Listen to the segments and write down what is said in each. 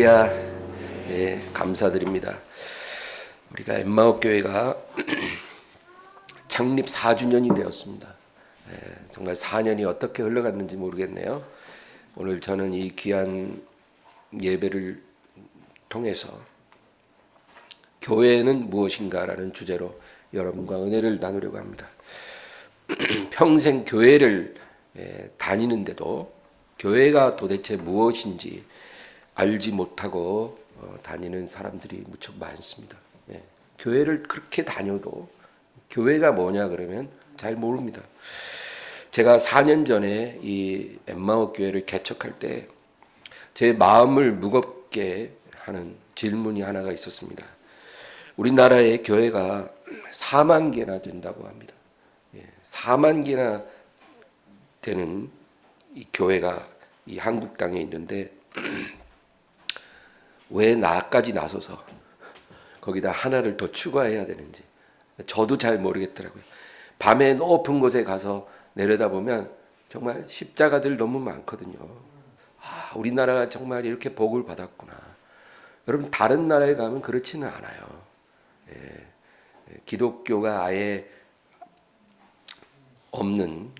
예, 감사드립니다. 우리가 엠마오 교회가 창립 4주년이 되었습니다. 정말 4년이 어떻게 흘러갔는지 모르겠네요. 오늘 저는 이 귀한 예배를 통해서 교회는 무엇인가라는 주제로 여러분과 은혜를 나누려고 합니다. 평생 교회를 다니는데도 교회가 도대체 무엇인지 알지 못하고 다니는 사람들이 무척 많습니다. 교회를 그렇게 다녀도 교회가 뭐냐 그러면 잘 모릅니다. 제가 4년 전에 이 엠마오 교회를 개척할 때 제 마음을 무겁게 하는 질문이 하나가 있었습니다. 우리나라의 교회가 4만 개나 된다고 합니다. 4만 개나 되는 이 교회가 이 한국 땅에 있는데 왜 나까지 나서서 거기다 하나를 더 추가해야 되는지 저도 잘 모르겠더라고요. 밤에 높은 곳에 가서 내려다보면 정말 십자가들 너무 많거든요. 우리나라가 정말 이렇게 복을 받았구나. 여러분 다른 나라에 가면 그렇지는 않아요. 기독교가 아예 없는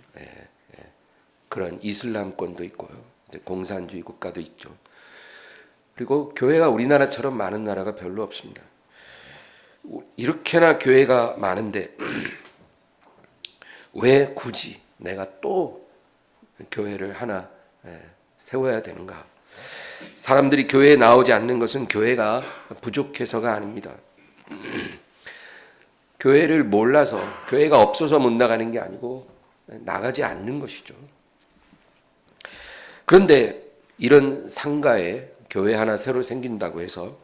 그런 이슬람권도 있고요. 공산주의 국가도 있죠. 그리고 교회가 우리나라처럼 많은 나라가 별로 없습니다. 이렇게나 교회가 많은데 왜 굳이 내가 또 교회를 하나 세워야 되는가? 사람들이 교회에 나오지 않는 것은 교회가 부족해서가 아닙니다. 교회를 몰라서, 교회가 없어서 못 나가는 게 아니고 나가지 않는 것이죠. 그런데 이런 상가에 교회 하나 새로 생긴다고 해서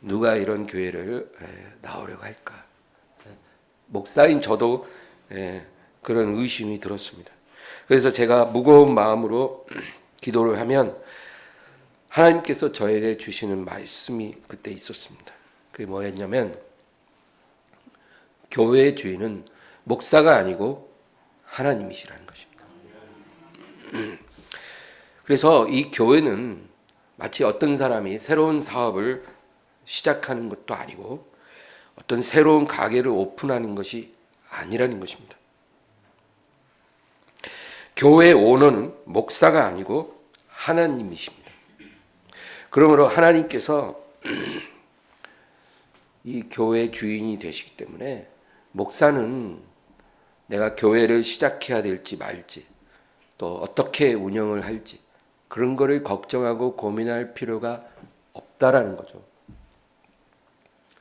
누가 이런 교회를 나오려고 할까? 목사인 저도 그런 의심이 들었습니다. 그래서 제가 무거운 마음으로 기도를 하면 하나님께서 저에게 주시는 말씀이 그때 있었습니다. 그게 뭐였냐면 교회의 주인은 목사가 아니고 하나님이시라는 것입니다. 그래서 이 교회는 마치 어떤 사람이 새로운 사업을 시작하는 것도 아니고 어떤 새로운 가게를 오픈하는 것이 아니라는 것입니다. 교회의 오너는 목사가 아니고 하나님이십니다. 그러므로 하나님께서 이 교회의 주인이 되시기 때문에 목사는 내가 교회를 시작해야 될지 말지 또 어떻게 운영을 할지 그런 거를 걱정하고 고민할 필요가 없다라는 거죠.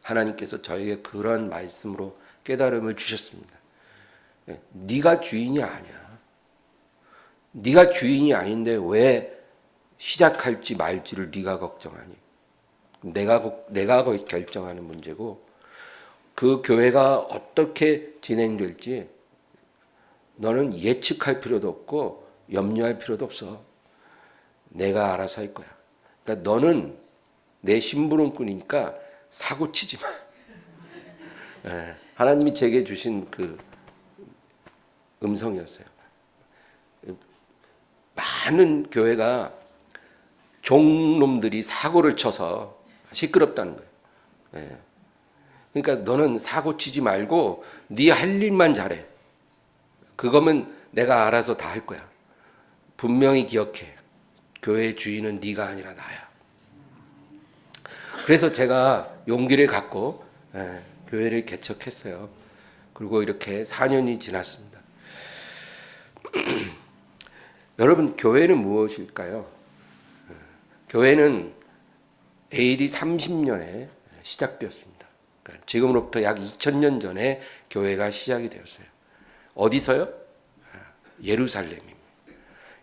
하나님께서 저에게 그런 말씀으로 깨달음을 주셨습니다. 네가 주인이 아니야. 네가 주인이 아닌데 왜 시작할지 말지를 네가 걱정하니? 내가 결정하는 문제고 그 교회가 어떻게 진행될지 너는 예측할 필요도 없고 염려할 필요도 없어. 내가 알아서 할 거야. 그러니까 너는 내 심부름꾼이니까 사고 치지 마. 하나님이 제게 주신 그 음성이었어요. 많은 교회가 종놈들이 사고를 쳐서 시끄럽다는 거예요. 그러니까 너는 사고 치지 말고 네 할 일만 잘해. 그거면 내가 알아서 다 할 거야. 분명히 기억해. 교회의 주인은 네가 아니라 나야. 그래서 제가 용기를 갖고 교회를 개척했어요. 그리고 이렇게 4년이 지났습니다. 여러분 교회는 무엇일까요? 교회는 AD 30년에 시작되었습니다. 그러니까 지금으로부터 약 2000년 전에 교회가 시작이 되었어요. 어디서요? 예루살렘입니다.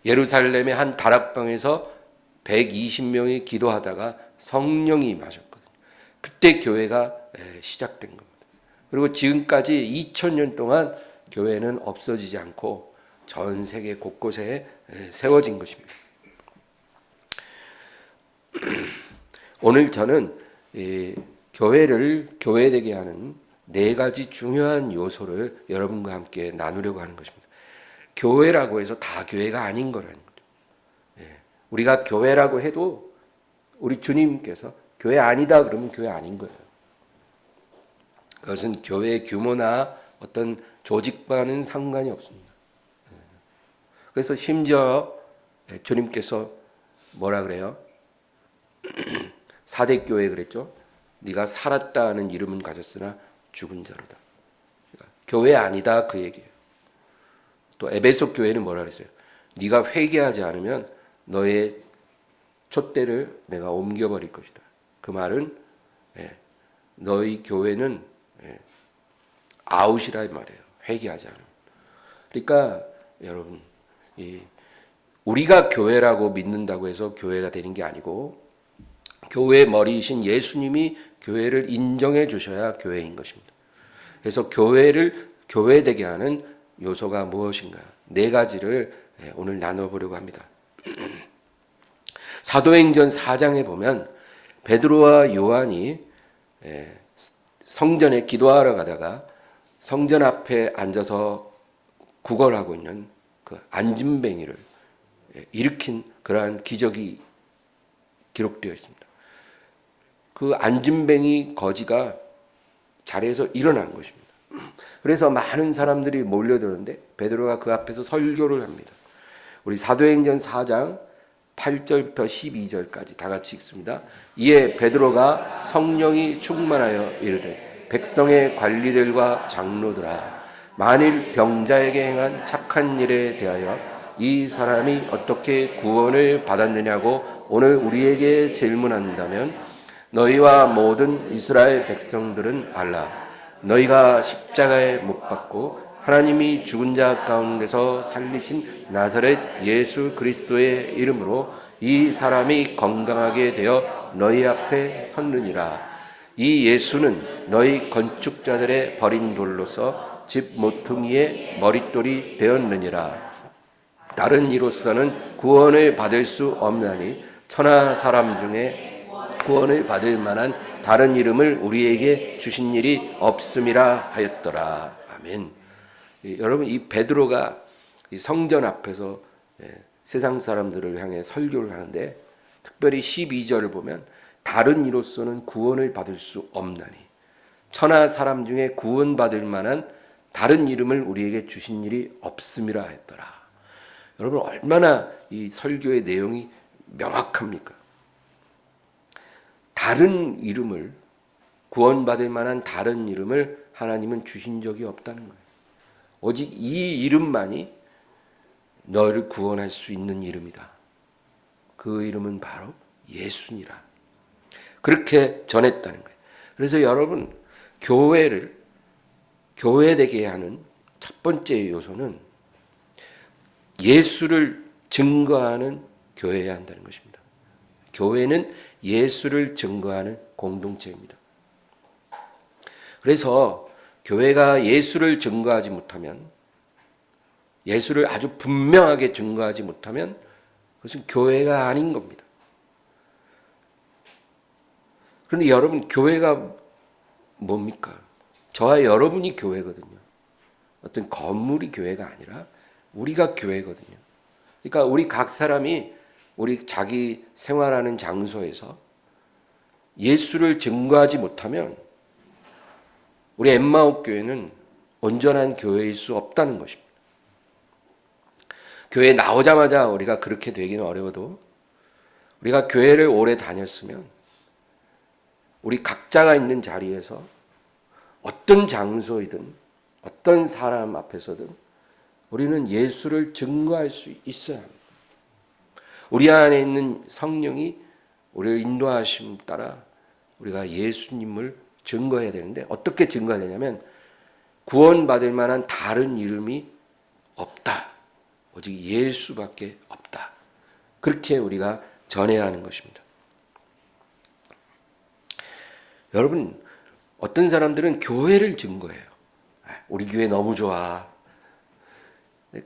예루살렘의 한 다락방에서 120명이 기도하다가 성령이 임하셨거든요. 그때 교회가 시작된 겁니다. 그리고 지금까지 2000년 동안 교회는 없어지지 않고 전 세계 곳곳에 세워진 것입니다. 오늘 저는 교회를 교회되게 하는 4가지 중요한 요소를 여러분과 함께 나누려고 하는 것입니다. 교회라고 해서 다 교회가 아닌 거라는 거죠. 우리가 교회라고 해도 우리 주님께서 교회 아니다 그러면 교회 아닌 거예요. 그것은 교회의 규모나 어떤 조직과는 상관이 없습니다. 그래서 심지어 주님께서 뭐라 그래요? 사대교회 그랬죠. 네가 살았다 하는 이름은 가졌으나 죽은 자로다. 그러니까 교회 아니다 그 얘기예요. 또 에베소 교회는 뭐라 그랬어요? 네가 회개하지 않으면 너의 촛대를 내가 옮겨버릴 것이다. 그 말은 너희 교회는 아웃이라 이 말이에요. 회개하지 않으면. 그러니까 여러분 우리가 교회라고 믿는다고 해서 교회가 되는 게 아니고 교회의 머리이신 예수님이 교회를 인정해 주셔야 교회인 것입니다. 그래서 교회를 교회되게 하는 요소가 무엇인가? 4가지를 오늘 나눠보려고 합니다. 사도행전 4장에 보면 베드로와 요한이 성전에 기도하러 가다가 성전 앞에 앉아서 구걸하고 있는 그 안진뱅이를 일으킨 그러한 기적이 기록되어 있습니다. 그 안진뱅이 거지가 자리에서 일어난 것입니다. 그래서 많은 사람들이 몰려드는데 베드로가 그 앞에서 설교를 합니다. 우리 사도행전 4장 8절부터 12절까지 다 같이 읽습니다. 이에 베드로가 성령이 충만하여 이르되 백성의 관리들과 장로들아 만일 병자에게 행한 착한 일에 대하여 이 사람이 어떻게 구원을 받았느냐고 오늘 우리에게 질문한다면 너희와 모든 이스라엘 백성들은 알라. 너희가 십자가에 못 박고 하나님이 죽은 자 가운데서 살리신 나사렛 예수 그리스도의 이름으로 이 사람이 건강하게 되어 너희 앞에 섰느니라. 이 예수는 너희 건축자들의 버린 돌로서 집 모퉁이의 머릿돌이 되었느니라. 다른 이로서는 구원을 받을 수 없나니 천하 사람 중에 구원을 받을 만한 다른 이름을 우리에게 주신 일이 없음이라 하였더라. 아멘. 여러분 이 베드로가 이 성전 앞에서 세상 사람들을 향해 설교를 하는데 특별히 12절을 보면 다른 이로서는 구원을 받을 수 없나니 천하 사람 중에 구원받을 만한 다른 이름을 우리에게 주신 일이 없음이라 했더라. 여러분 얼마나 이 설교의 내용이 명확합니까? 다른 이름을 구원받을 만한 다른 이름을 하나님은 주신 적이 없다는 거예요. 오직 이 이름만이 너를 구원할 수 있는 이름이다. 그 이름은 바로 예수니라. 그렇게 전했다는 거예요. 그래서 여러분 교회를 교회되게 하는 첫 번째 요소는 예수를 증거하는 교회여야 한다는 것입니다. 교회는 예수를 증거하는 공동체입니다. 그래서 교회가 예수를 증거하지 못하면, 예수를 아주 분명하게 증거하지 못하면 그것은 교회가 아닌 겁니다. 그런데 여러분 교회가 뭡니까? 저와 여러분이 교회거든요. 어떤 건물이 교회가 아니라 우리가 교회거든요. 그러니까 우리 각 사람이 우리 자기 생활하는 장소에서 예수를 증거하지 못하면 우리 엠마오 교회는 온전한 교회일 수 없다는 것입니다. 교회 나오자마자 우리가 그렇게 되기는 어려워도 우리가 교회를 오래 다녔으면 우리 각자가 있는 자리에서 어떤 장소이든 어떤 사람 앞에서든 우리는 예수를 증거할 수 있어야 합니다. 우리 안에 있는 성령이 우리를 인도하심 따라 우리가 예수님을 증거해야 되는데 어떻게 증거하냐면 구원받을 만한 다른 이름이 없다. 오직 예수밖에 없다. 그렇게 우리가 전해야 하는 것입니다. 여러분 어떤 사람들은 교회를 증거해요. 우리 교회 너무 좋아.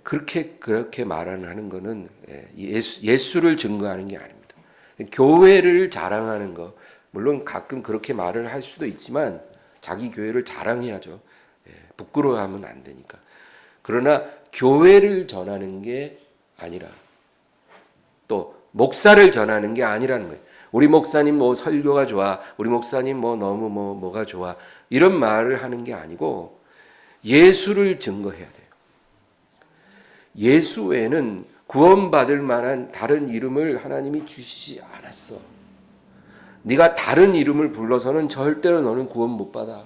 그렇게 말하는 거는 예수를 증거하는 게 아닙니다. 교회를 자랑하는 거, 물론 가끔 그렇게 말을 할 수도 있지만 자기 교회를 자랑해야죠. 부끄러워하면 안 되니까. 그러나 교회를 전하는 게 아니라 또 목사를 전하는 게 아니라는 거예요. 우리 목사님 뭐 설교가 좋아, 우리 목사님 뭐 너무 뭐가 좋아, 이런 말을 하는 게 아니고 예수를 증거해야 돼요. 예수 외에는 구원받을 만한 다른 이름을 하나님이 주시지 않았어. 네가 다른 이름을 불러서는 절대로 너는 구원 못 받아.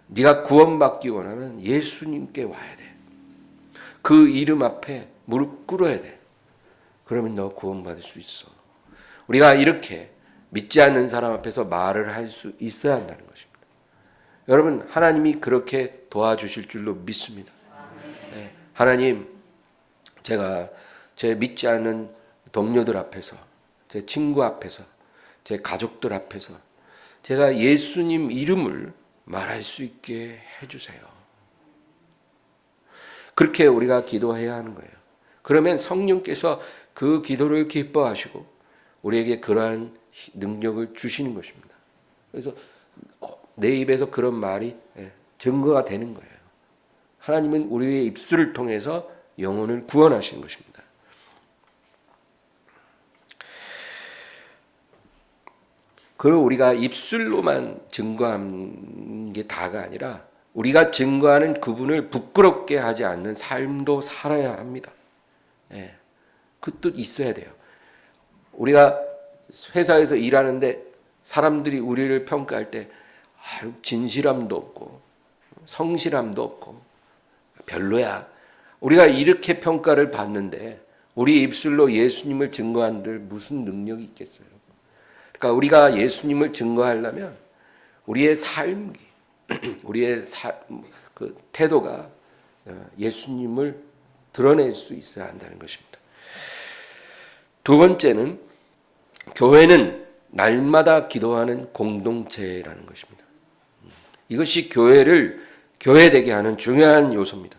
네가 구원받기 원하면 예수님께 와야 돼. 그 이름 앞에 무릎 꿇어야 돼. 그러면 너 구원받을 수 있어. 우리가 이렇게 믿지 않는 사람 앞에서 말을 할 수 있어야 한다는 것입니다. 여러분, 하나님이 그렇게 도와주실 줄로 믿습니다. 네, 하나님, 제가 제 믿지 않는 동료들 앞에서, 제 친구 앞에서, 제 가족들 앞에서 제가 예수님 이름을 말할 수 있게 해주세요. 그렇게 우리가 기도해야 하는 거예요. 그러면 성령께서 그 기도를 기뻐하시고 우리에게 그러한 능력을 주시는 것입니다. 그래서 내 입에서 그런 말이 증거가 되는 거예요. 하나님은 우리의 입술을 통해서 영혼을 구원하시는 것입니다. 그리고 우리가 입술로만 증거하는 게 다가 아니라 우리가 증거하는 그분을 부끄럽게 하지 않는 삶도 살아야 합니다. 예, 그 뜻 있어야 돼요. 우리가 회사에서 일하는데 사람들이 우리를 평가할 때 진실함도 없고 성실함도 없고 별로야. 우리가 이렇게 평가를 받는데 우리 입술로 예수님을 증거한들 무슨 능력이 있겠어요? 그러니까 우리가 예수님을 증거하려면 우리의 삶이, 우리의 그 태도가 예수님을 드러낼 수 있어야 한다는 것입니다. 두 번째는 교회는 날마다 기도하는 공동체라는 것입니다. 이것이 교회를 교회되게 하는 중요한 요소입니다.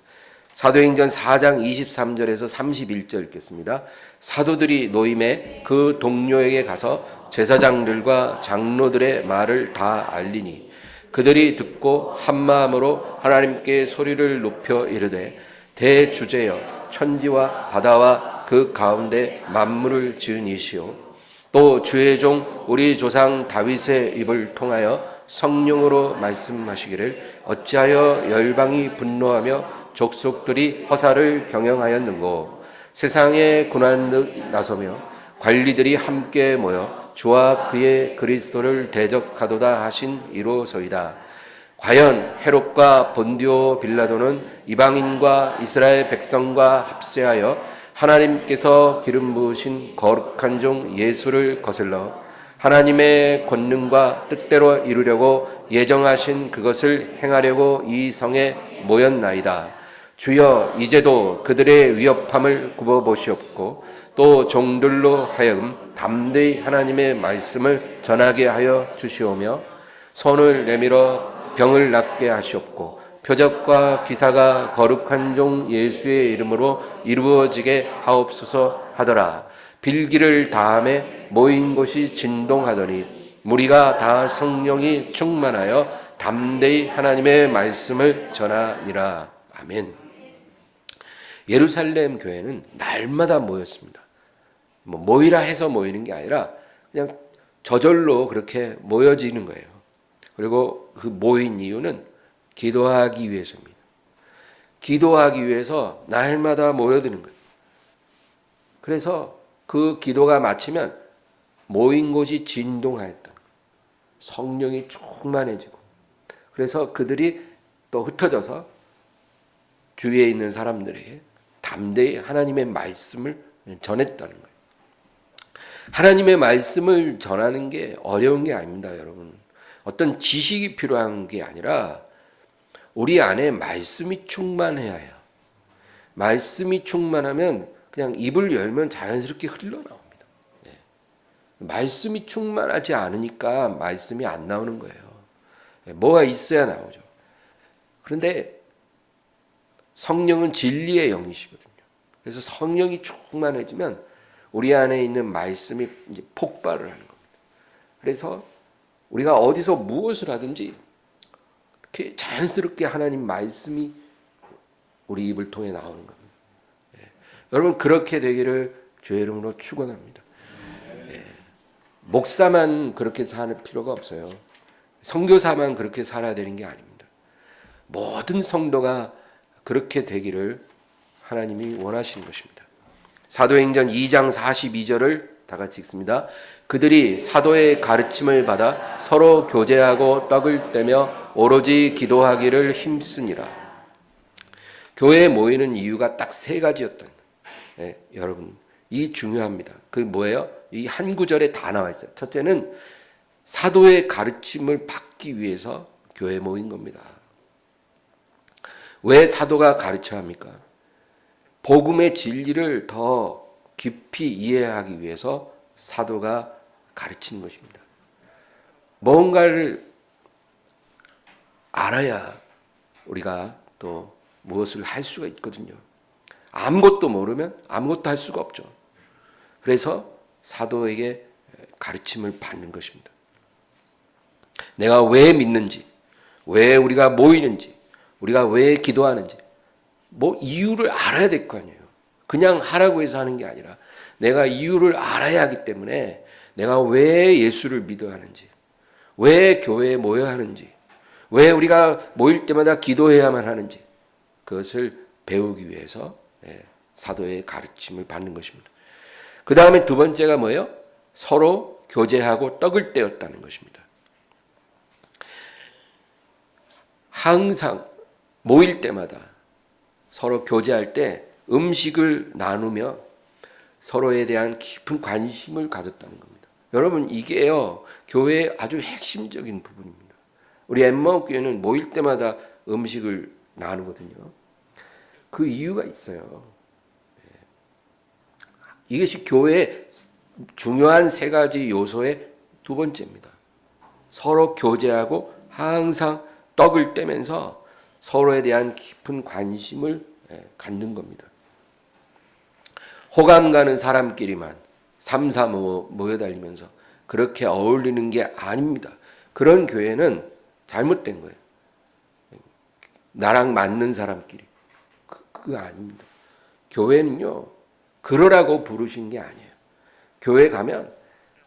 사도행전 4장 23절에서 31절 읽겠습니다. 사도들이 노임에 그 동료에게 가서 제사장들과 장로들의 말을 다 알리니 그들이 듣고 한마음으로 하나님께 소리를 높여 이르되 대주제여 천지와 바다와 그 가운데 만물을 지은 이시오 또 주의 종 우리 조상 다윗의 입을 통하여 성령으로 말씀하시기를 어찌하여 열방이 분노하며 족속들이 허사를 경영하였는고 세상의 고난이 나서며 관리들이 함께 모여 주와 그의 그리스도를 대적하도다 하신 이로소이다. 과연 헤롯과 본디오 빌라도는 이방인과 이스라엘 백성과 합세하여 하나님께서 기름 부으신 거룩한 종 예수를 거슬러 하나님의 권능과 뜻대로 이루려고 예정하신 그것을 행하려고 이 성에 모였나이다. 주여 이제도 그들의 위협함을 굽어보시옵고 또 종들로 하여금 담대히 하나님의 말씀을 전하게 하여 주시오며 손을 내밀어 병을 낫게 하시옵고 표적과 기사가 거룩한 종 예수의 이름으로 이루어지게 하옵소서 하더라. 빌기를 다함에 모인 곳이 진동하더니 무리가 다 성령이 충만하여 담대히 하나님의 말씀을 전하니라. 아멘. 예루살렘 교회는 날마다 모였습니다. 모이라 해서 모이는 게 아니라 그냥 저절로 그렇게 모여지는 거예요. 그리고 그 모인 이유는 기도하기 위해서입니다. 기도하기 위해서 날마다 모여드는 거예요. 그래서 그 기도가 마치면 모인 곳이 진동하였다. 성령이 충만해지고 그래서 그들이 또 흩어져서 주위에 있는 사람들에게 담대히 하나님의 말씀을 전했다는 거예요. 하나님의 말씀을 전하는 게 어려운 게 아닙니다, 여러분. 어떤 지식이 필요한 게 아니라 우리 안에 말씀이 충만해야 해요. 말씀이 충만하면 그냥 입을 열면 자연스럽게 흘러나옵니다. 말씀이 충만하지 않으니까 말씀이 안 나오는 거예요. 뭐가 있어야 나오죠. 그런데 성령은 진리의 영이시거든요. 그래서 성령이 충만해지면 우리 안에 있는 말씀이 이제 폭발을 하는 겁니다. 그래서 우리가 어디서 무엇을 하든지 이렇게 자연스럽게 하나님 말씀이 우리 입을 통해 나오는 겁니다. 여러분 그렇게 되기를 주의 이름으로 축원합니다. 목사만 그렇게 사는 필요가 없어요. 선교사만 그렇게 살아야 되는 게 아닙니다. 모든 성도가 그렇게 되기를 하나님이 원하시는 것입니다. 사도행전 2장 42절을 다 같이 읽습니다. 그들이 사도의 가르침을 받아 서로 교제하고 떡을 떼며 오로지 기도하기를 힘쓰니라. 교회에 모이는 이유가 딱 세 가지였던 거예요. 여러분, 이 중요합니다. 그 뭐예요? 이 한 구절에 다 나와 있어요. 첫째는 사도의 가르침을 받기 위해서 교회에 모인 겁니다. 왜 사도가 가르쳐야 합니까? 복음의 진리를 더 깊이 이해하기 위해서 사도가 가르치는 것입니다. 뭔가를 알아야 우리가 또 무엇을 할 수가 있거든요. 아무것도 모르면 아무것도 할 수가 없죠. 그래서 사도에게 가르침을 받는 것입니다. 내가 왜 믿는지, 왜 우리가 모이는지, 우리가 왜 기도하는지, 뭐 이유를 알아야 될 거 아니에요. 그냥 하라고 해서 하는 게 아니라 내가 이유를 알아야 하기 때문에 내가 왜 예수를 믿어야 하는지, 왜 교회에 모여야 하는지, 왜 우리가 모일 때마다 기도해야만 하는지 그것을 배우기 위해서 사도의 가르침을 받는 것입니다. 그 다음에 두 번째가 뭐예요? 서로 교제하고 떡을 떼었다는 것입니다. 항상 모일 때마다 서로 교제할 때 음식을 나누며 서로에 대한 깊은 관심을 가졌다는 겁니다. 여러분, 이게요 교회의 아주 핵심적인 부분입니다. 우리 엠마오 교회는 모일 때마다 음식을 나누거든요. 그 이유가 있어요. 이것이 교회의 중요한 세 가지 요소의 두 번째입니다. 서로 교제하고 항상 떡을 떼면서 서로에 대한 깊은 관심을 갖는 겁니다. 호감 가는 사람끼리만 삼삼오오 모여다니면서 그렇게 어울리는 게 아닙니다. 그런 교회는 잘못된 거예요. 나랑 맞는 사람끼리. 그거 아닙니다. 교회는요, 그러라고 부르신 게 아니에요. 교회 가면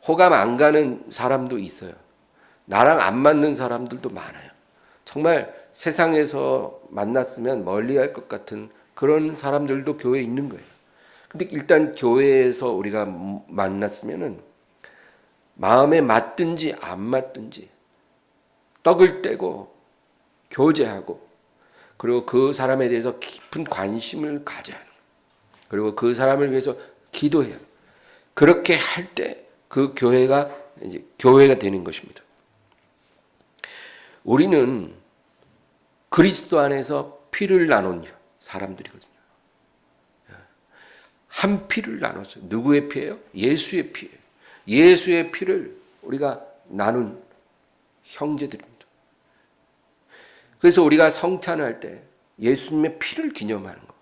호감 안 가는 사람도 있어요. 나랑 안 맞는 사람들도 많아요. 정말 세상에서 만났으면 멀리할 것 같은 그런 사람들도 교회에 있는 거예요. 근데 일단 교회에서 우리가 만났으면은 마음에 맞든지 안 맞든지 떡을 떼고 교제하고 그리고 그 사람에 대해서 깊은 관심을 가져야 하는 거예요. 그리고 그 사람을 위해서 기도해요. 그렇게 할 때 그 교회가 이제 교회가 되는 것입니다. 우리는 그리스도 안에서 피를 나눈 사람들이거든요. 한 피를 나눴어요. 누구의 피예요? 예수의 피예요. 예수의 피를 우리가 나눈 형제들입니다. 그래서 우리가 성찬을 할 때 예수님의 피를 기념하는 거.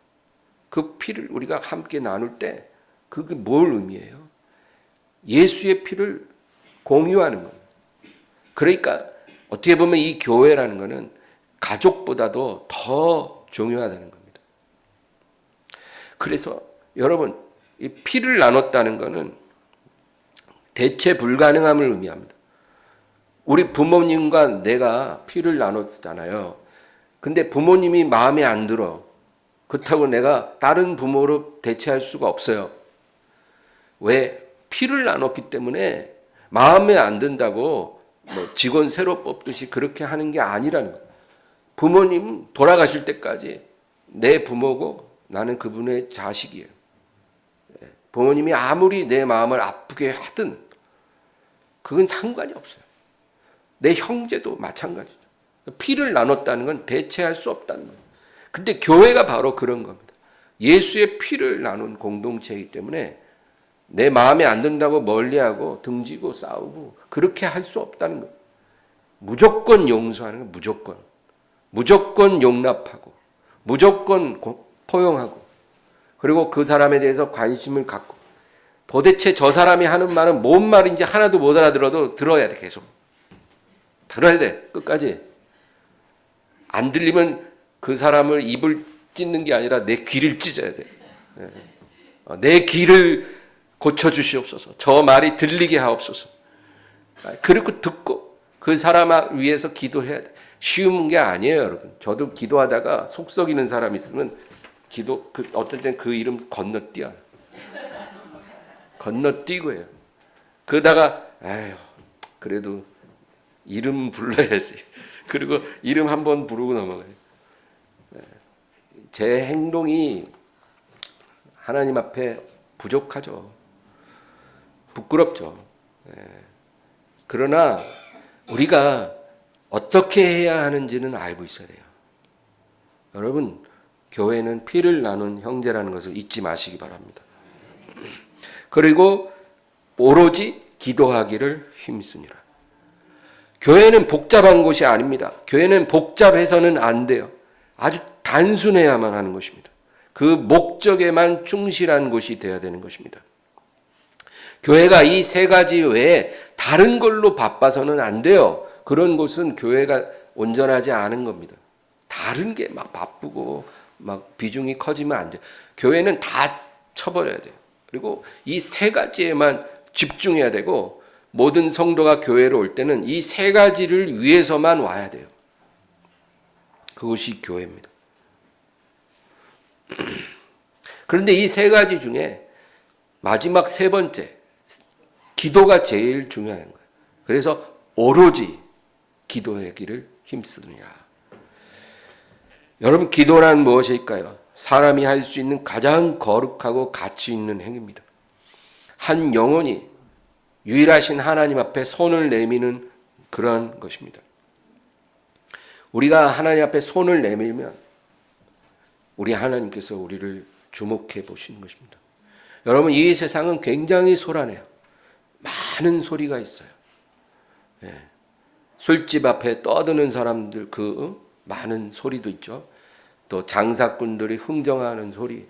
그 피를 우리가 함께 나눌 때 그게 뭘 의미해요? 예수의 피를 공유하는 겁니다. 그러니까 어떻게 보면 이 교회라는 것은 가족보다도 더 중요하다는 겁니다. 그래서 여러분, 이 피를 나눴다는 것은 대체 불가능함을 의미합니다. 우리 부모님과 내가 피를 나눴잖아요. 근데 부모님이 마음에 안 들어. 그렇다고 내가 다른 부모로 대체할 수가 없어요. 왜? 피를 나눴기 때문에 마음에 안 든다고 뭐 직원 새로 뽑듯이 그렇게 하는 게 아니라는 거예요. 부모님 돌아가실 때까지 내 부모고 나는 그분의 자식이에요. 부모님이 아무리 내 마음을 아프게 하든 그건 상관이 없어요. 내 형제도 마찬가지죠. 피를 나눴다는 건 대체할 수 없다는 거예요. 근데 교회가 바로 그런 겁니다. 예수의 피를 나눈 공동체이기 때문에 내 마음에 안 든다고 멀리하고 등지고 싸우고 그렇게 할 수 없다는 거예요. 무조건 용서하는 거예요. 무조건. 무조건 용납하고 무조건 포용하고 그리고 그 사람에 대해서 관심을 갖고 도대체 저 사람이 하는 말은 뭔 말인지 하나도 못 알아들어도 들어야 돼. 계속. 들어야 돼. 끝까지. 안 들리면 그 사람을 입을 찢는 게 아니라 내 귀를 찢어야 돼. 내 귀를 고쳐주시옵소서. 저 말이 들리게 하옵소서. 그리고 듣고 그 사람 위해서 기도해야 돼. 쉬운 게 아니에요, 여러분. 저도 기도하다가 속 썩이는 사람 있으면 어떨 땐 그 이름 건너뛰어요. 건너뛰고 해요. 그러다가 아휴 그래도 이름 불러야지. 그리고 이름 한번 부르고 넘어가요. 제 행동이 하나님 앞에 부족하죠. 부끄럽죠. 그러나 우리가 어떻게 해야 하는지는 알고 있어야 돼요. 여러분, 교회는 피를 나눈 형제라는 것을 잊지 마시기 바랍니다. 그리고 오로지 기도하기를 힘쓰니라. 교회는 복잡한 곳이 아닙니다. 교회는 복잡해서는 안 돼요. 아주 단순해야만 하는 것입니다. 그 목적에만 충실한 곳이 되어야 되는 것입니다. 교회가 이 세 가지 외에 다른 걸로 바빠서는 안 돼요. 그런 곳은 교회가 온전하지 않은 겁니다. 다른 게 막 바쁘고 막 비중이 커지면 안 돼요. 교회는 다 쳐버려야 돼요. 그리고 이 세 가지에만 집중해야 되고 모든 성도가 교회로 올 때는 이 세 가지를 위해서만 와야 돼요. 그것이 교회입니다. 그런데 이 세 가지 중에 마지막 세 번째 기도가 제일 중요한 거예요. 그래서 오로지 기도하기를 힘쓰느냐. 여러분, 기도란 무엇일까요? 사람이 할 수 있는 가장 거룩하고 가치 있는 행위입니다. 한 영혼이 유일하신 하나님 앞에 손을 내미는 그런 것입니다. 우리가 하나님 앞에 손을 내밀면 우리 하나님께서 우리를 주목해 보시는 것입니다. 여러분, 이 세상은 굉장히 소란해요. 많은 소리가 있어요. 술집 앞에 떠드는 사람들 많은 소리도 있죠. 또 장사꾼들이 흥정하는 소리,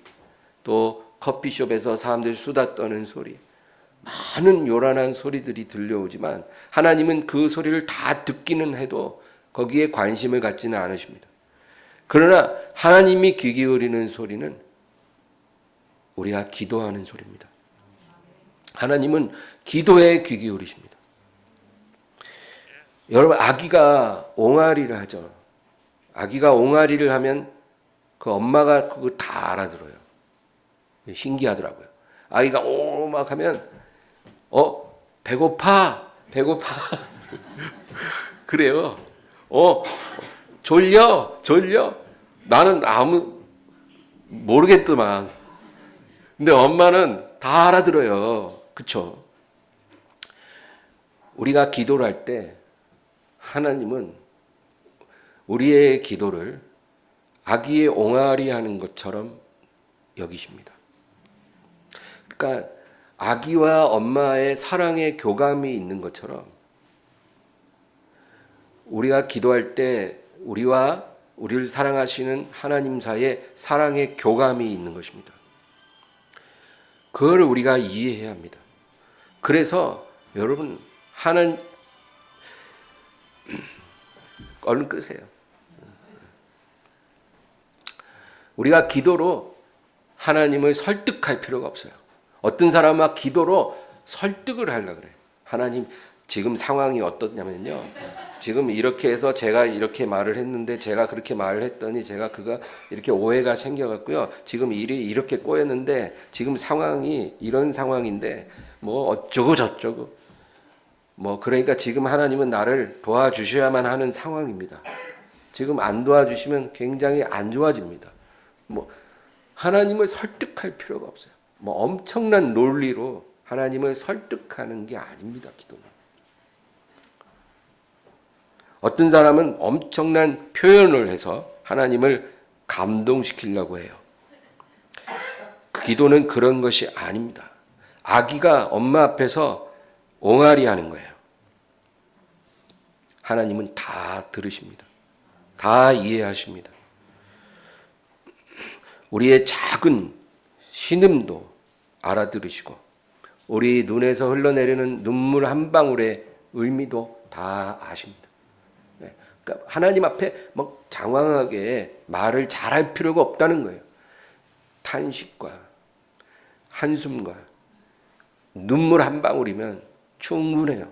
또 커피숍에서 사람들이 수다 떠는 소리, 많은 요란한 소리들이 들려오지만 하나님은 그 소리를 다 듣기는 해도 거기에 관심을 갖지는 않으십니다. 그러나 하나님이 귀 기울이는 소리는 우리가 기도하는 소리입니다. 하나님은 기도에 귀 기울이십니다. 여러분, 아기가 옹알이를 하죠. 아기가 옹알이를 하면 그 엄마가 그걸 다 알아들어요. 신기하더라고요. 아이가 막 하면 배고파 그래요. 졸려 나는 모르겠더만. 근데 엄마는 다 알아들어요. 그쵸? 우리가 기도를 할 때 하나님은 우리의 기도를 아기의 옹알이 하는 것처럼 여기십니다. 그러니까 아기와 엄마의 사랑의 교감이 있는 것처럼 우리가 기도할 때 우리와 우리를 사랑하시는 하나님 사이에 사랑의 교감이 있는 것입니다. 그걸 우리가 이해해야 합니다. 그래서 여러분, 얼른 끄세요. 우리가 기도로 하나님을 설득할 필요가 없어요. 어떤 사람은 기도로 설득을 하려고 그래요. 하나님, 지금 상황이 어떻냐면요. 지금 이렇게 해서 제가 이렇게 말을 했는데 제가 그렇게 말을 했더니 그가 이렇게 오해가 생겨갖고요. 지금 일이 이렇게 꼬였는데 지금 상황이 이런 상황인데 뭐 어쩌고 저쩌고 그러니까 지금 하나님은 나를 도와주셔야만 하는 상황입니다. 지금 안 도와주시면 굉장히 안 좋아집니다. 하나님을 설득할 필요가 없어요. 엄청난 논리로 하나님을 설득하는 게 아닙니다, 기도는. 어떤 사람은 엄청난 표현을 해서 하나님을 감동시키려고 해요. 그 기도는 그런 것이 아닙니다. 아기가 엄마 앞에서 옹알이 하는 거예요. 하나님은 다 들으십니다. 다 이해하십니다. 우리의 작은 신음도 알아들으시고 우리 눈에서 흘러내리는 눈물 한 방울의 의미도 다 아십니다. 그러니까 하나님 앞에 장황하게 말을 잘할 필요가 없다는 거예요. 탄식과 한숨과 눈물 한 방울이면 충분해요.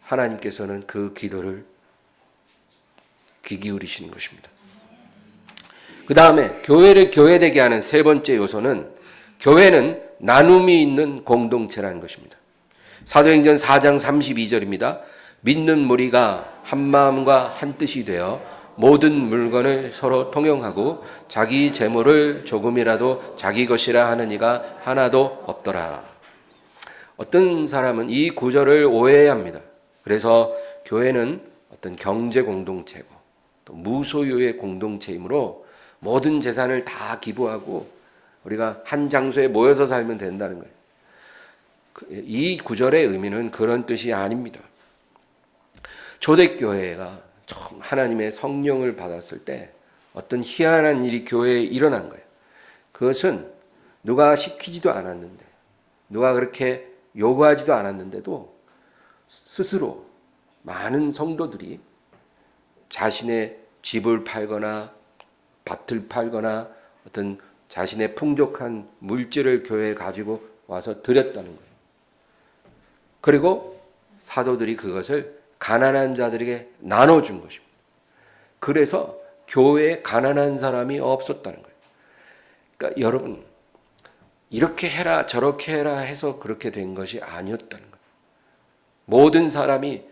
하나님께서는 그 기도를 귀 기울이시는 것입니다. 그 다음에 교회를 교회되게 하는 세 번째 요소는 교회는 나눔이 있는 공동체라는 것입니다. 사도행전 4장 32절입니다. 믿는 무리가 한 마음과 한 뜻이 되어 모든 물건을 서로 통용하고 자기 재물을 조금이라도 자기 것이라 하는 이가 하나도 없더라. 어떤 사람은 이 구절을 오해합니다. 그래서 교회는 어떤 경제 공동체고 또 무소유의 공동체이므로 모든 재산을 다 기부하고 우리가 한 장소에 모여서 살면 된다는 거예요. 이 구절의 의미는 그런 뜻이 아닙니다. 초대교회가 처음 하나님의 성령을 받았을 때 어떤 희한한 일이 교회에 일어난 거예요. 그것은 누가 시키지도 않았는데, 누가 그렇게 요구하지도 않았는데도 스스로 많은 성도들이 자신의 집을 팔거나 밭을 팔거나 어떤 자신의 풍족한 물질을 교회에 가지고 와서 드렸다는 거예요. 그리고 사도들이 그것을 가난한 자들에게 나눠준 것입니다. 그래서 교회에 가난한 사람이 없었다는 거예요. 그러니까 여러분, 이렇게 해라 저렇게 해라 해서 그렇게 된 것이 아니었다는 거예요. 모든 사람이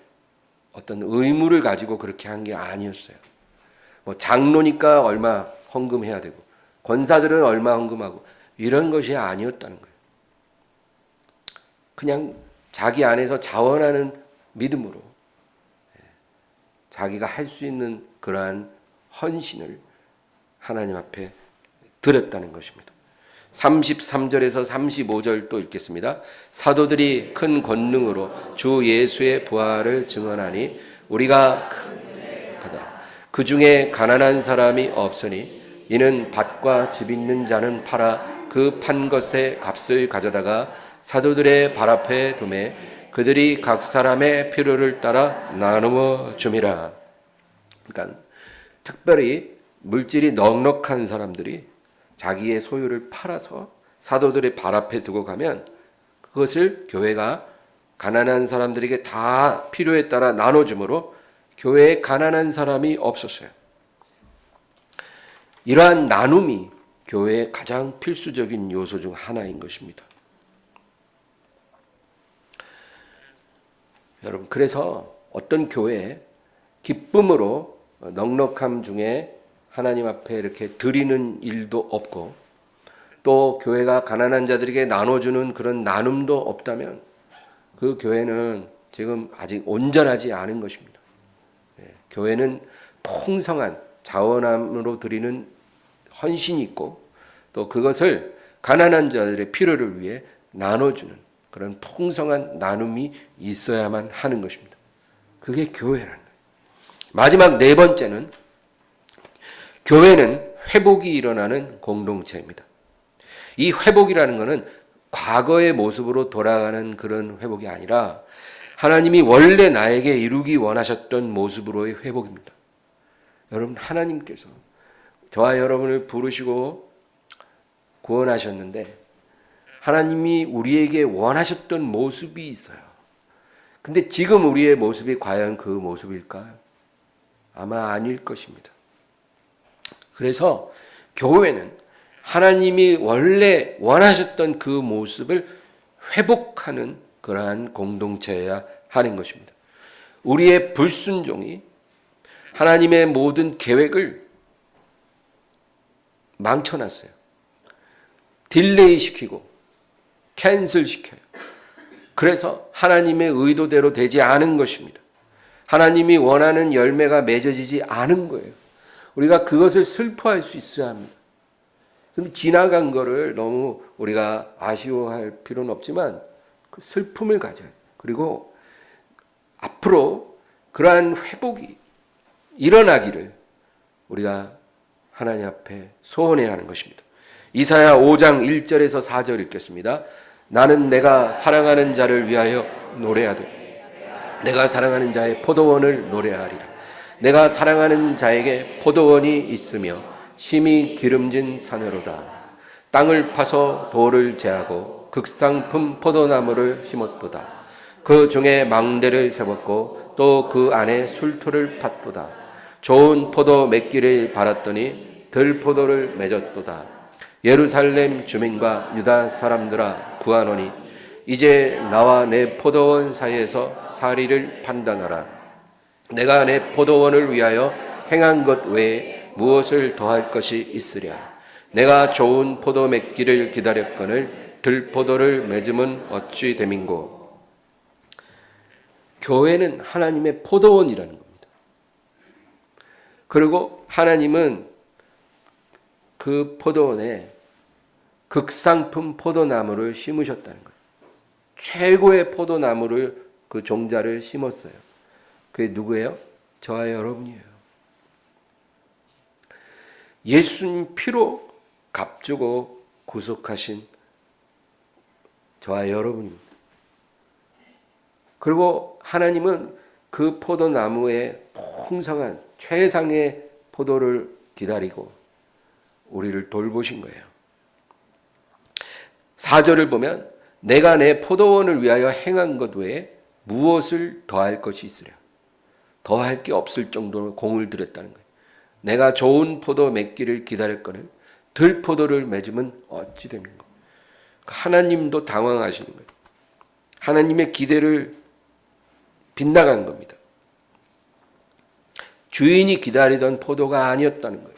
어떤 의무를 가지고 그렇게 한 게 아니었어요. 뭐 장로니까 얼마 헌금해야 되고 권사들은 얼마 헌금하고 이런 것이 아니었다는 거예요. 그냥 자기 안에서 자원하는 믿음으로 자기가 할 수 있는 그러한 헌신을 하나님 앞에 드렸다는 것입니다. 33절에서 35절 또 읽겠습니다. 사도들이 큰 권능으로 주 예수의 부활을 증언하니 우리가 받아 그 중에 가난한 사람이 없으니 이는 밭과 집 있는 자는 팔아 그 판 것의 값을 가져다가 사도들의 발 앞에 두매 그들이 각 사람의 필요를 따라 나누어 줌이라. 그러니까 특별히 물질이 넉넉한 사람들이 자기의 소유를 팔아서 사도들의 발 앞에 두고 가면 그것을 교회가 가난한 사람들에게 다 필요에 따라 나눠주므로 교회에 가난한 사람이 없었어요. 이러한 나눔이 교회의 가장 필수적인 요소 중 하나인 것입니다. 여러분, 그래서 어떤 교회에 기쁨으로 넉넉함 중에 하나님 앞에 이렇게 드리는 일도 없고 또 교회가 가난한 자들에게 나눠주는 그런 나눔도 없다면 그 교회는 지금 아직 온전하지 않은 것입니다. 교회는 풍성한 자원함으로 드리는 헌신이 있고 또 그것을 가난한 자들의 필요를 위해 나눠주는 그런 풍성한 나눔이 있어야만 하는 것입니다. 그게 교회라는 거예요. 마지막 네 번째는 교회는 회복이 일어나는 공동체입니다. 이 회복이라는 것은 과거의 모습으로 돌아가는 그런 회복이 아니라 하나님이 원래 나에게 이루기 원하셨던 모습으로의 회복입니다. 여러분, 하나님께서 저와 여러분을 부르시고 구원하셨는데 하나님이 우리에게 원하셨던 모습이 있어요. 근데 지금 우리의 모습이 과연 그 모습일까요? 아마 아닐 것입니다. 그래서 교회는 하나님이 원래 원하셨던 그 모습을 회복하는 그러한 공동체여야 하는 것입니다. 우리의 불순종이 하나님의 모든 계획을 망쳐놨어요. 딜레이 시키고 캔슬 시켜요. 그래서 하나님의 의도대로 되지 않은 것입니다. 하나님이 원하는 열매가 맺어지지 않은 거예요. 우리가 그것을 슬퍼할 수 있어야 합니다. 그럼 지나간 거를 너무 우리가 아쉬워할 필요는 없지만 그 슬픔을 가져요. 그리고 앞으로 그러한 회복이 일어나기를 우리가 하나님 앞에 소원해야 하는 것입니다. 이사야 5장 1절에서 4절 읽겠습니다. 나는 내가 사랑하는 자를 위하여 노래하되 내가 사랑하는 자의 포도원을 노래하리라. 내가 사랑하는 자에게 포도원이 있으며 심히 기름진 산으로다. 땅을 파서 돌을 제하고 극상품 포도나무를 심었도다. 그 중에 망대를 세웠고 또 그 안에 술토를 팠도다. 좋은 포도 맺기를 바랐더니 들포도를 맺었도다. 예루살렘 주민과 유다 사람들아 구하노니 이제 나와 내 포도원 사이에서 사리를 판단하라. 내가 내 포도원을 위하여 행한 것 외에 무엇을 더할 것이 있으랴. 내가 좋은 포도 맺기를 기다렸거늘 들포도를 맺음은 어찌 됨인고. 교회는 하나님의 포도원이라는 겁니다. 그리고 하나님은 그 포도원에 극상품 포도나무를 심으셨다는 거예요. 최고의 포도나무를 그 종자를 심었어요. 그게 누구예요? 저와 여러분이에요. 예수님 피로 값주고 구속하신 저와 여러분입니다. 그리고 하나님은 그 포도나무의 풍성한 최상의 포도를 기다리고 우리를 돌보신 거예요. 4절을 보면 내가 내 포도원을 위하여 행한 것 외에 무엇을 더할 것이 있으랴. 더할 게 없을 정도로 공을 들였다는 거예요. 내가 좋은 포도 맺기를 기다렸거늘 들포도를 맺으면 어찌 됩니까? 하나님도 당황하시는 거예요. 하나님의 기대를 빗나간 겁니다. 주인이 기다리던 포도가 아니었다는 거예요.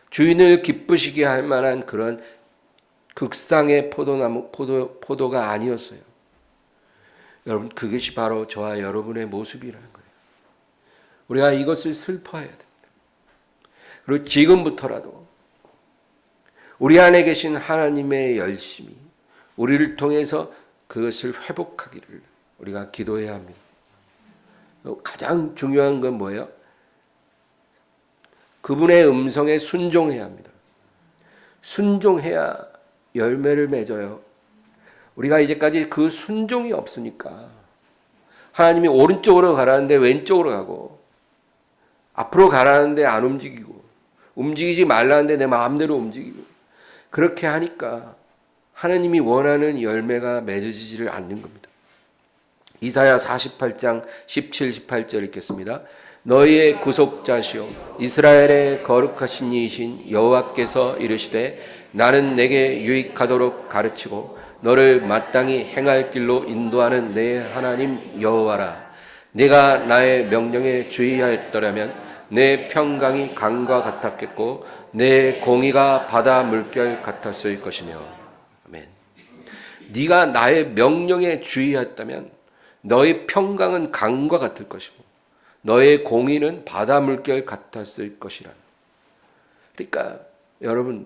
주인을 기쁘시게 할 만한 그런 극상의 포도가 아니었어요. 여러분, 그것이 바로 저와 여러분의 모습이라는 거예요. 우리가 이것을 슬퍼해야 됩니다. 그리고 지금부터라도 우리 안에 계신 하나님의 열심이 우리를 통해서 그것을 회복하기를 우리가 기도해야 합니다. 가장 중요한 건 뭐예요? 그분의 음성에 순종해야 합니다. 순종해야 열매를 맺어요. 우리가 이제까지 그 순종이 없으니까 하나님이 오른쪽으로 가라는데 왼쪽으로 가고 앞으로 가라는데 안 움직이고 움직이지 말라는데 내 마음대로 움직이고 그렇게 하니까 하나님이 원하는 열매가 맺어지지를 않는 겁니다. 이사야 48장 17, 18절 읽겠습니다. 너희의 구속자시오 이스라엘의 거룩하신 이이신 여호와께서 이르시되 나는 내게 유익하도록 가르치고 너를 마땅히 행할 길로 인도하는 내 하나님 여호와라. 네가 나의 명령에 주의하였더라면 내 평강이 강과 같았겠고 내 공의가 바다 물결 같았을 것이며. 아멘. 네가 나의 명령에 주의하였다면 너의 평강은 강과 같을 것이고 너의 공의는 바다 물결 같았을 것이라. 그러니까 여러분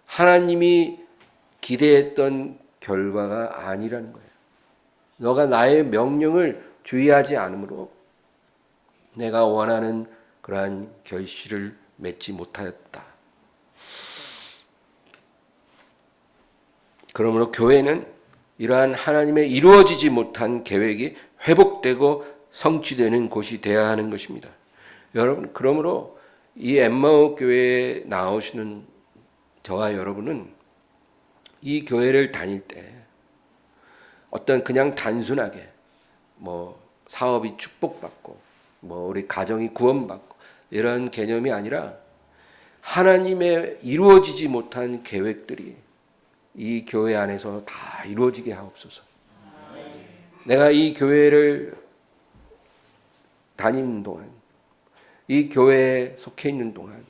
하나님이 기대했던 결과가 아니라는 거예요. 너가 나의 명령을 주의하지 않으므로 내가 원하는 그러한 결실을 맺지 못하였다. 그러므로 교회는 이러한 하나님의 이루어지지 못한 계획이 회복되고 성취되는 곳이 되어야 하는 것입니다. 여러분, 그러므로 이 엠마오 교회에 나오시는 저와 여러분은 이 교회를 다닐 때 어떤 그냥 단순하게 뭐 사업이 축복받고 뭐 우리 가정이 구원받고 이런 개념이 아니라 하나님의 이루어지지 못한 계획들이 이 교회 안에서 다 이루어지게 하옵소서. 내가 이 교회를 다니는 동안, 이 교회에 속해 있는 동안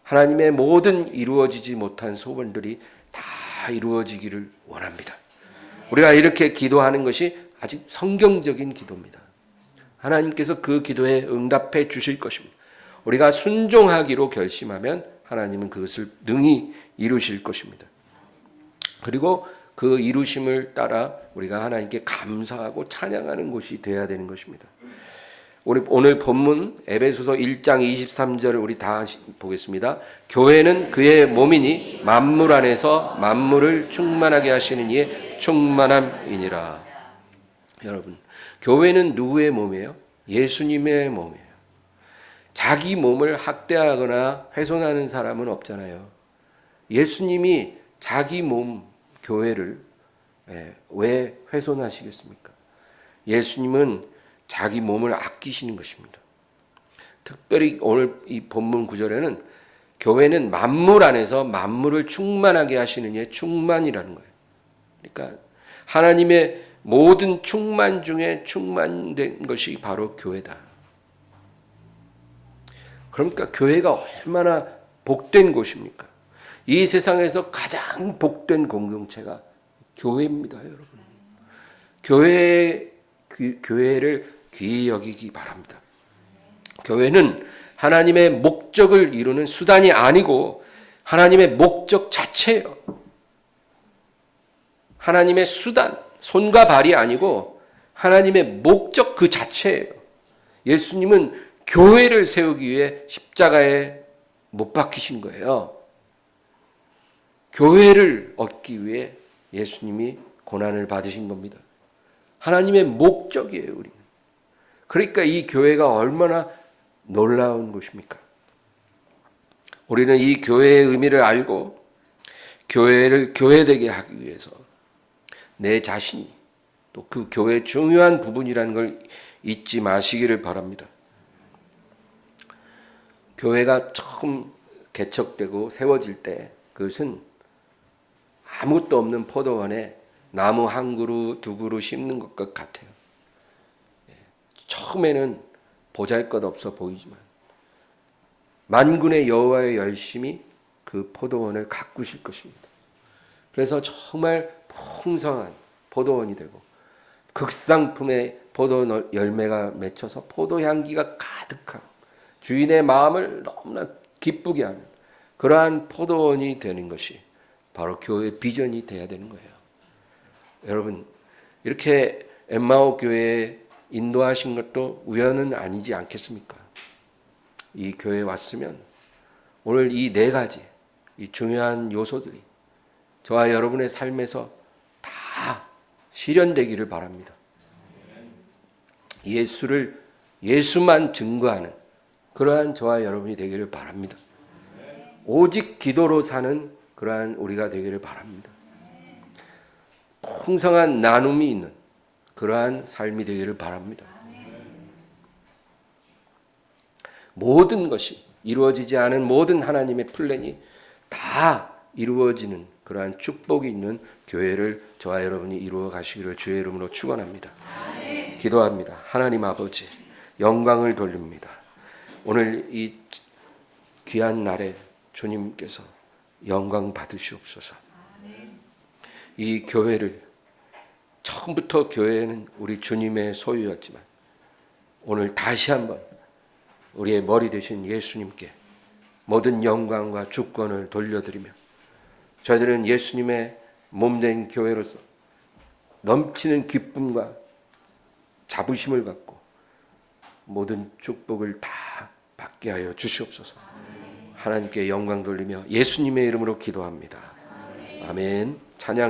하나님의 모든 이루어지지 못한 소원들이 다 이루어지기를 원합니다. 우리가 이렇게 기도하는 것이 아직 성경적인 기도입니다. 하나님께서 그 기도에 응답해 주실 것입니다. 우리가 순종하기로 결심하면 하나님은 그것을 능히 이루실 것입니다. 그리고 그 이루심을 따라 우리가 하나님께 감사하고 찬양하는 곳이 되어야 되는 것입니다. 오늘 본문 에베소서 1장 23절을 우리 다 보겠습니다. 교회는 그의 몸이니 만물 안에서 만물을 충만하게 하시는 이의 충만함이니라. 여러분, 교회는 누구의 몸이에요? 예수님의 몸이에요. 자기 몸을 학대하거나 훼손하는 사람은 없잖아요. 예수님이 자기 몸 교회를 왜 훼손하시겠습니까? 예수님은 자기 몸을 아끼시는 것입니다. 특별히 오늘 이 본문 구절에는 교회는 만물 안에서 만물을 충만하게 하시는 이의 충만이라는 거예요. 그러니까 하나님의 모든 충만 중에 충만된 것이 바로 교회다. 그러니까 교회가 얼마나 복된 곳입니까? 이 세상에서 가장 복된 공동체가 교회입니다, 여러분. 교회를 귀히 여기기 바랍니다. 교회는 하나님의 목적을 이루는 수단이 아니고 하나님의 목적 자체예요. 하나님의 수단, 손과 발이 아니고 하나님의 목적 그 자체예요. 예수님은 교회를 세우기 위해 십자가에 못 박히신 거예요. 교회를 얻기 위해 예수님이 고난을 받으신 겁니다. 하나님의 목적이에요, 우리는. 그러니까 이 교회가 얼마나 놀라운 곳입니까? 우리는 이 교회의 의미를 알고 교회를 교회되게 하기 위해서 내 자신이 또 그 교회의 중요한 부분이라는 걸 잊지 마시기를 바랍니다. 교회가 처음 개척되고 세워질 때 그것은 아무것도 없는 포도원에 나무 한 그루 두 그루 심는 것과 같아요. 처음에는 보잘것없어 보이지만 만군의 여호와의 열심이 그 포도원을 가꾸실 것입니다. 그래서 정말 풍성한 포도원이 되고 극상품의 포도 열매가 맺혀서 포도 향기가 가득한 주인의 마음을 너무나 기쁘게 하는 그러한 포도원이 되는 것이 바로 교회의 비전이 돼야 되는 거예요. 여러분, 이렇게 엠마오 교회에 인도하신 것도 우연은 아니지 않겠습니까? 이 교회에 왔으면 오늘 이 네 가지, 이 중요한 요소들이 저와 여러분의 삶에서 다 실현되기를 바랍니다. 예수만 증거하는 그러한 저와 여러분이 되기를 바랍니다. 오직 기도로 사는 그러한 우리가 되기를 바랍니다. 풍성한 나눔이 있는 그러한 삶이 되기를 바랍니다. 모든 것이 이루어지지 않은 모든 하나님의 플랜이 다 이루어지는 그러한 축복이 있는 교회를 저와 여러분이 이루어 가시기를 주의 이름으로 축원합니다. 기도합니다. 하나님 아버지, 영광을 돌립니다. 오늘 이 귀한 날에 주님께서 영광 받으시옵소서. 이 교회를 처음부터 교회는 우리 주님의 소유였지만 오늘 다시 한번 우리의 머리 되신 예수님께 모든 영광과 주권을 돌려드리며 저희들은 예수님의 몸된 교회로서 넘치는 기쁨과 자부심을 갖고 모든 축복을 다 받게 하여 주시옵소서. 하나님께 영광 돌리며 예수님의 이름으로 기도합니다. 아멘.